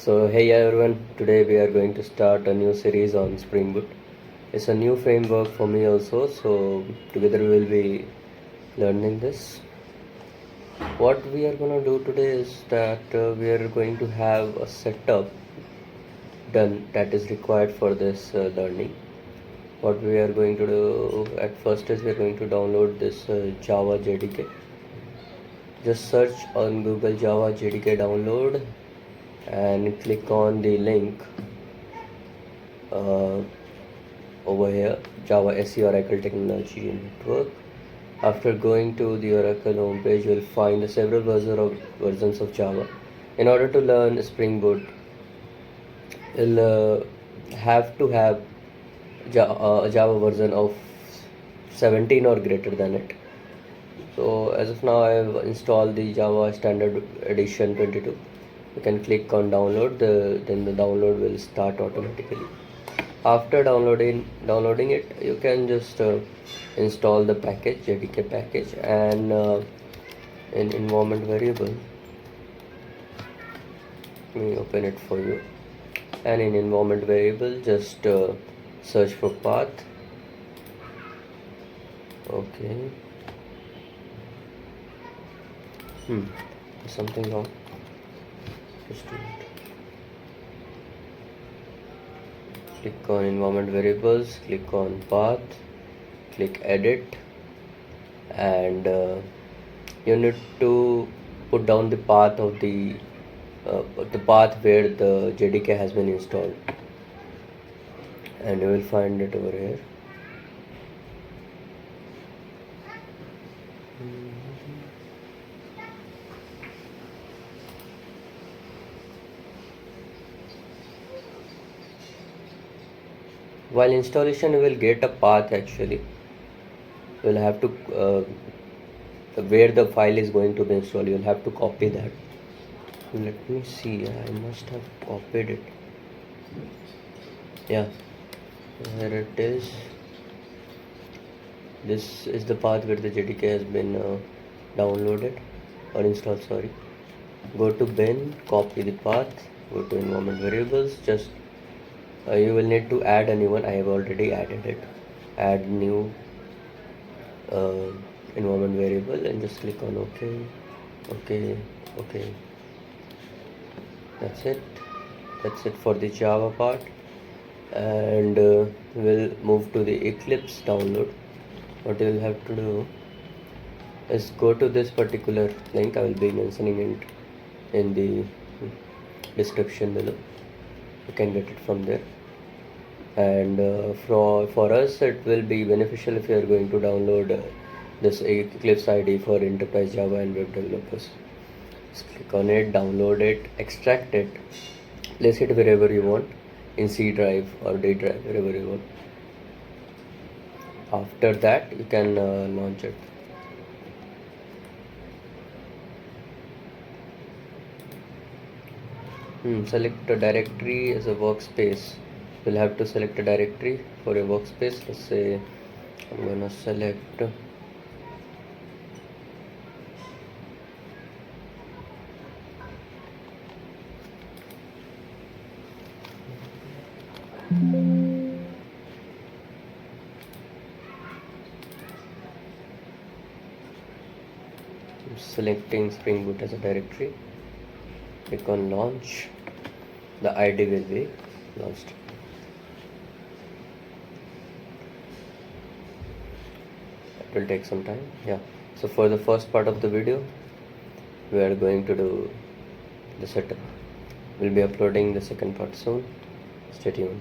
So hey everyone, today we are going to start a new series on Spring Boot. It's a new framework for me also, so together we will be learning this. What we are going to do today is that we are going to have a setup done that is required for this learning. What we are going to do at first is we are going to download this Java JDK. Just search on Google Java JDK download and click on the link over here, Java SE Oracle Technology Network. After going to the Oracle homepage, you will find several versions of Java. In order to learn Spring Boot, you'll have to have a Java version of 17 or greater than it. So as of now, I have installed the Java Standard Edition 22. You can click on download, then the download will start automatically. After downloading it, you can just install the package, JDK package, and in environment variable, let me open it for you. And in environment variable, just search for path. Okay. Something wrong. Just do it. Click on environment variables, click on path, click edit, and you need to put down the path of the path where the JDK has been installed, and you will find it over here. While installation, you will get a path. Actually, you will have to where the file is going to be installed, you will have to copy that. Let me see, I must have copied it. Yeah, here it is. This is the path where the JDK has been downloaded or installed, sorry. Go to bin, copy the path, go to environment variables, just you will need to add a new one. I have already added it. Add new environment variable and just click on OK. That's it for the Java part, and we'll move to the Eclipse download. What you'll have to do is go to this particular link. I will be mentioning it in the description below. You can get it from there. And for us, it will be beneficial if you are going to download this Eclipse IDE for enterprise Java and web developers. Just click on it, download it, extract it, place it wherever you want, in C drive or D drive, wherever you want. After that, you can launch it. Select a directory as a workspace. You'll have to select a directory for your workspace. Let's say I'm gonna select selecting Spring Boot as a directory. Click on launch. The ID will be launched. It will take some time. Yeah, so for the first part of the video, we are going to do the setup. We'll be uploading the second part soon. Stay tuned.